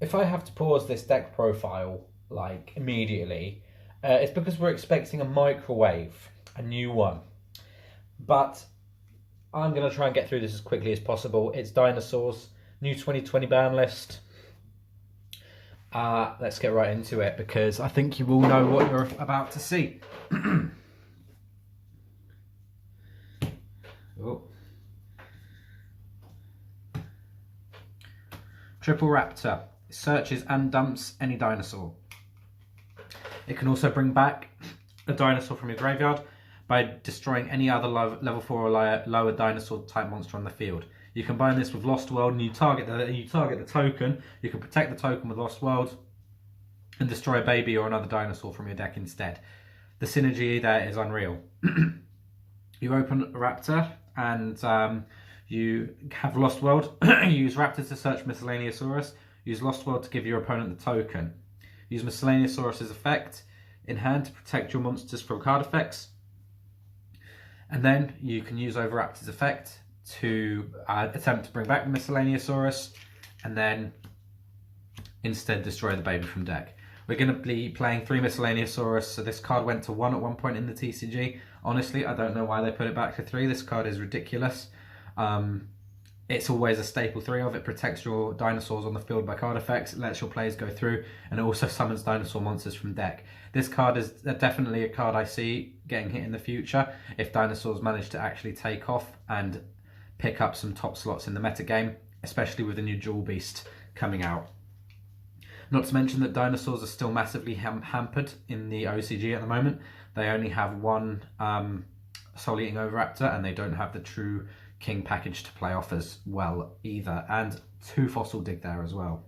if I have to pause this deck profile like immediately, it's because we're expecting a microwave, a new one. But I'm going to try and get through this as quickly as possible. It's Dinosaurs, new 2020 ban list. Let's get right into it because I think you all know what you're about to see. Oh. Triple Raptor. Searches and dumps any dinosaur. It can also bring back a dinosaur from your graveyard by destroying any other level 4 or lower dinosaur type monster on the field. You combine this with Lost World and you target the token. You can protect the token with Lost World and destroy a baby or another dinosaur from your deck instead. The synergy there is unreal. You open Raptor and you have Lost World. You use Raptor to search Miscellaneousaurus. Use Lost World to give your opponent the token. Use Miscellaneousaurus' effect in hand to protect your monsters from card effects. And then you can use Overraptor's effect to attempt to bring back the Miscellaneousaurus and then instead destroy the baby from deck. We're going to be playing 3 Miscellaneousaurus, so this card went to 1 at one point in the TCG. Honestly, I don't know why they put it back to 3. This card is ridiculous. It's always a staple 3 of it. Protects your dinosaurs on the field by card effects. It lets your players go through, and it also summons dinosaur monsters from deck. This card is definitely a card I see getting hit in the future if dinosaurs manage to actually take off and pick up some top slots in the metagame, especially with the new Jewel Beast coming out. Not to mention that dinosaurs are still massively hampered in the OCG at the moment. They only have 1 Soul Eating Oviraptor, and they don't have the true King package to play off as well either, and 2 Fossil Dig there as well.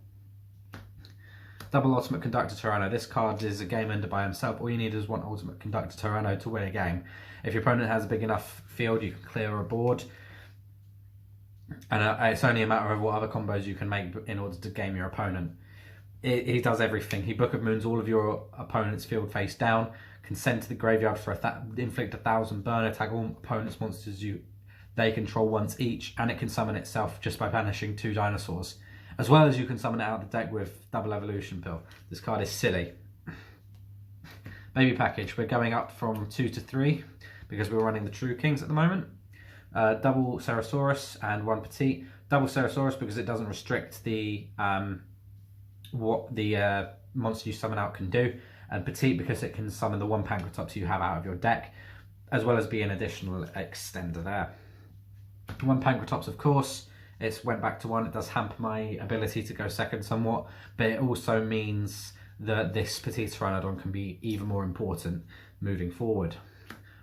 Double Ultimate Conductor Tyranno. This card is a game ender by himself. All you need is 1 Ultimate Conductor Tyranno to win a game. If your opponent has a big enough field, you can clear a board, and it's only a matter of what other combos you can make in order to game your opponent. He does everything. He Book of Moons all of your opponent's field face down, can send to the graveyard for inflict 1,000 burn, attack all opponent's monsters they control once each, and it can summon itself just by banishing 2 dinosaurs. As well as you can summon it out of the deck with Double Evolution Pill. This card is silly. Baby package, we're going up from 2 to 3 because we're running the True Kings at the moment. Double Cerosaurus and 1 Petite. Double Cerosaurus because it doesn't restrict the what the monster you summon out can do, and Petite because it can summon the 1 Pancratops you have out of your deck, as well as be an additional extender there. 1 Pancratops, of course, it's went back to 1. It does hamper my ability to go second somewhat, but it also means that this Petite Pteranodon can be even more important moving forward.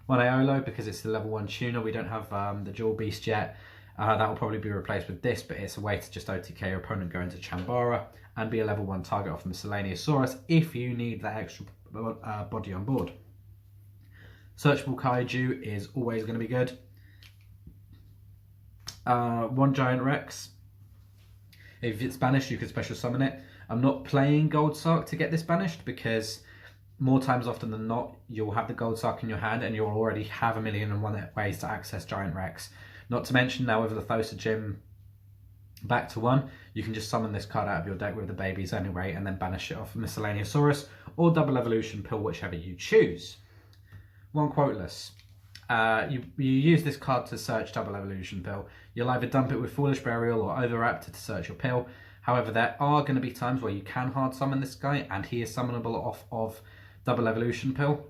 1 Aolo because it's the level 1 tuner. We don't have the Jewel Beast yet. That will probably be replaced with this, but it's a way to just OTK your opponent, go into Chambara, and be a level 1 target off Miscellaneousaurus if you need that extra body on board. Searchable Kaiju is always going to be good. 1 Giant Rex. If it's banished, you can special summon it. I'm not playing Gold Sark to get this banished because more times often than not, you'll have the Gold Sark in your hand and you'll already have 1,000,001 ways to access Giant Rex. Not to mention now with the Thosa Gym back to 1, you can just summon this card out of your deck with the babies anyway and then banish it off Miscellaneousaurus or Double Evolution Pill, whichever you choose. 1 Quoteless. You use this card to search Double Evolution Pill. You'll either dump it with Foolish Burial or Overraptor to search your pill. However, there are going to be times where you can hard summon this guy and he is summonable off of Double Evolution Pill.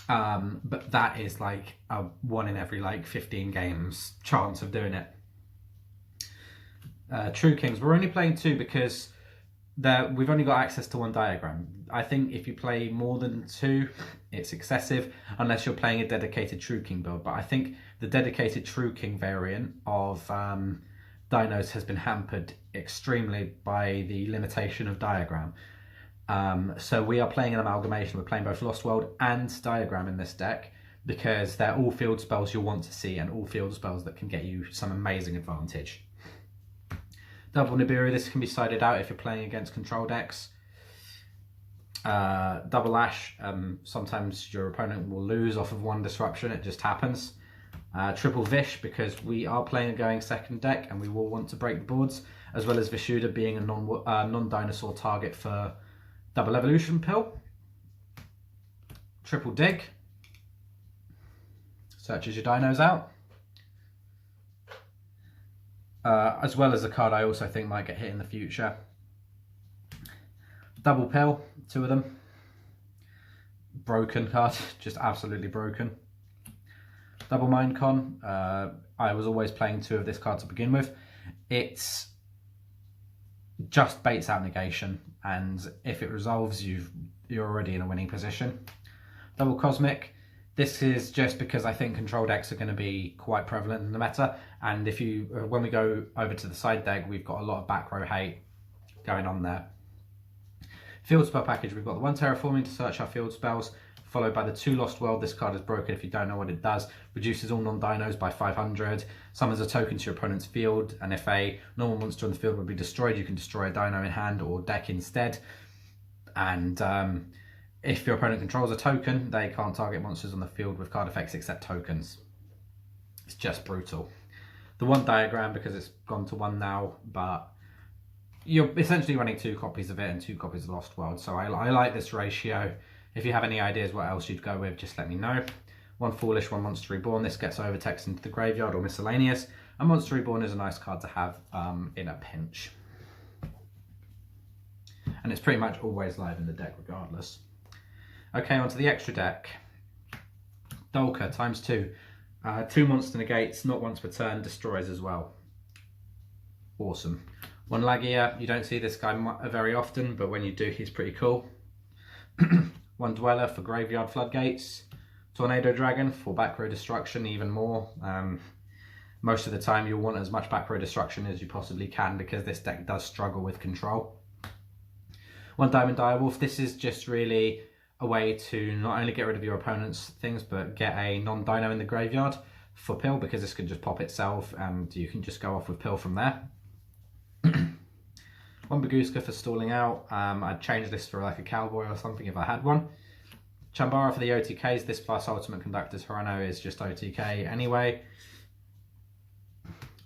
But that is like a 1 in every 15 games chance of doing it. True Kings. We're only playing 2 because we've only got access to 1 diagram. I think if you play more than 2, it's excessive unless you're playing a dedicated True King build. But I think the dedicated True King variant of Dinos has been hampered extremely by the limitation of diagram. So we are playing an amalgamation. We're playing both Lost World and Diagram in this deck because they're all field spells you'll want to see and all field spells that can get you some amazing advantage. Double Nibiru, this can be sided out if you're playing against control decks. Double Ash, sometimes your opponent will lose off of 1 disruption, it just happens. Triple Vish, because we are playing a going second deck and we will want to break the boards. as well as Vishuda being a non-dinosaur target for double evolution pill. Triple dig. Searches your dinos out. As well as a card I also think might get hit in the future. Double pill, 2 of them. Broken card, just absolutely broken. Double Mind Con, I was always playing 2 of this card to begin with. It's just baits out negation, and if it resolves, you're already in a winning position. Double Cosmic, this is just because I think control decks are going to be quite prevalent in the meta, and when we go over to the side deck, we've got a lot of back row hate going on there. Field spell package, we've got the 1 terraforming to search our field spells, followed by the 2 Lost World. This card is broken if you don't know what it does. Reduces all non-dinos by 500. Summons a token to your opponent's field, and if a normal monster on the field would be destroyed, you can destroy a dino in hand or deck instead. And if your opponent controls a token, they can't target monsters on the field with card effects except tokens. It's just brutal. The 1 diagram, because it's gone to 1 now, but you're essentially running 2 copies of it and 2 copies of Lost World. So I like this ratio. If you have any ideas what else you'd go with, just let me know. 1 Foolish, 1 Monster Reborn. This gets overtext into the graveyard or miscellaneous. And Monster Reborn is a nice card to have in a pinch. And it's pretty much always live in the deck regardless. Okay, onto the extra deck. Dolka times 2. 2 monster negates, not once per turn, destroys as well. Awesome. 1 Lagia, you don't see this guy very often, but when you do, he's pretty cool. 1 Dweller for Graveyard Floodgates. Tornado Dragon for back row destruction, even more. Most of the time you'll want as much back row destruction as you possibly can because this deck does struggle with control. 1 Diamond Direwolf, this is just really a way to not only get rid of your opponent's things, but get a non-dino in the graveyard for pill, because this can just pop itself and you can just go off with pill from there. 1 Baguska for stalling out. I'd change this for like a cowboy or something if I had one. Chambara for the OTKs. This plus Ultimate Conductor Tyranno is just OTK anyway.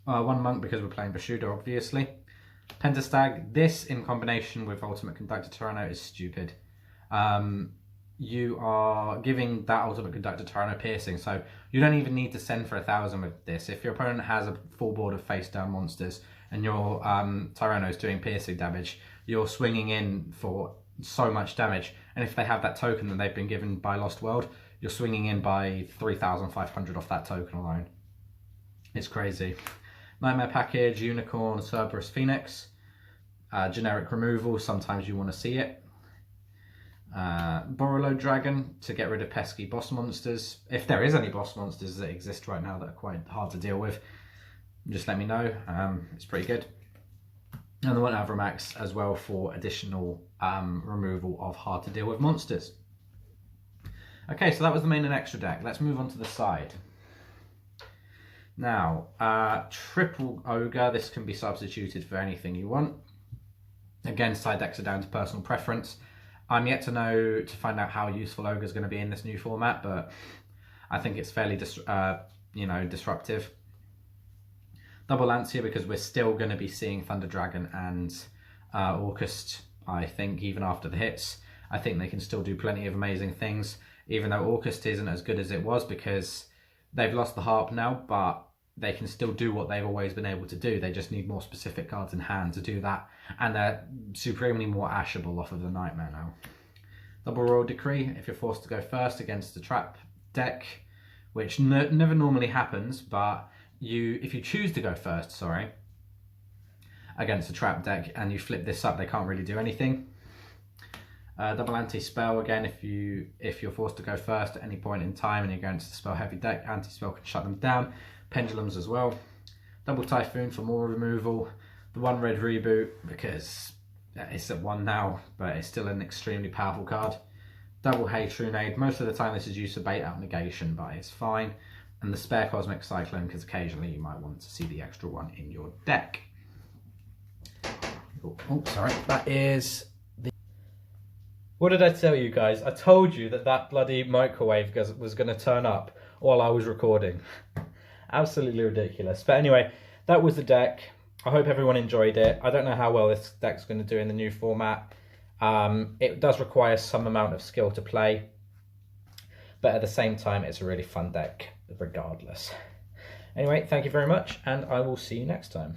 1 Monk because we're playing Vishuda, obviously. Pentastag. This in combination with Ultimate Conductor Tyranno is stupid. You are giving that Ultimate Conductor Tyranno piercing, so you don't even need to send for 1,000 with this. If your opponent has a full board of face down monsters and your Tyranno is doing piercing damage, you're swinging in for so much damage. And if they have that token that they've been given by Lost World, you're swinging in by 3,500 off that token alone. It's crazy. Nightmare Package, Unicorn, Cerberus, Phoenix. Generic removal, sometimes you want to see it. Borrowload Dragon to get rid of pesky boss monsters. If there is any boss monsters that exist right now that are quite hard to deal with, just let me know. It's pretty good. And the 1 Avramax as well for additional removal of hard to deal with monsters. Okay, so that was the main and extra deck. Let's move on to the side. Now, triple ogre. This can be substituted for anything you want. Again, side decks are down to personal preference. I'm yet to find out how useful ogre is going to be in this new format, but I think it's fairly disruptive. Double Lancia because we're still going to be seeing Thunder Dragon and Orcust, I think, even after the hits. I think they can still do plenty of amazing things, even though Orcust isn't as good as it was because they've lost the harp now, but they can still do what they've always been able to do. They just need more specific cards in hand to do that, and they're supremely more ashable off of the Nightmare now. Double Royal Decree, if you're forced to go first against the trap deck, which never normally happens, but if you choose to go first, against a trap deck and you flip this up, they can't really do anything. Double Anti-Spell, again, if you're forced to go first at any point in time and you're going to the spell heavy deck, Anti-Spell can shut them down. Pendulums as well. Double Typhoon for more removal. The 1 red reboot because it's at 1 now, but it's still an extremely powerful card. Double Hatrunade. Most of the time this is used for bait out negation, but it's fine. And the spare Cosmic Cyclone because occasionally you might want to see the extra one in your deck. Oh, sorry. That is the... What did I tell you guys? I told you that bloody microwave was going to turn up while I was recording. Absolutely ridiculous. But anyway, that was the deck. I hope everyone enjoyed it. I don't know how well this deck's going to do in the new format. It does require some amount of skill to play, but at the same time, it's a really fun deck regardless. Anyway, thank you very much, and I will see you next time.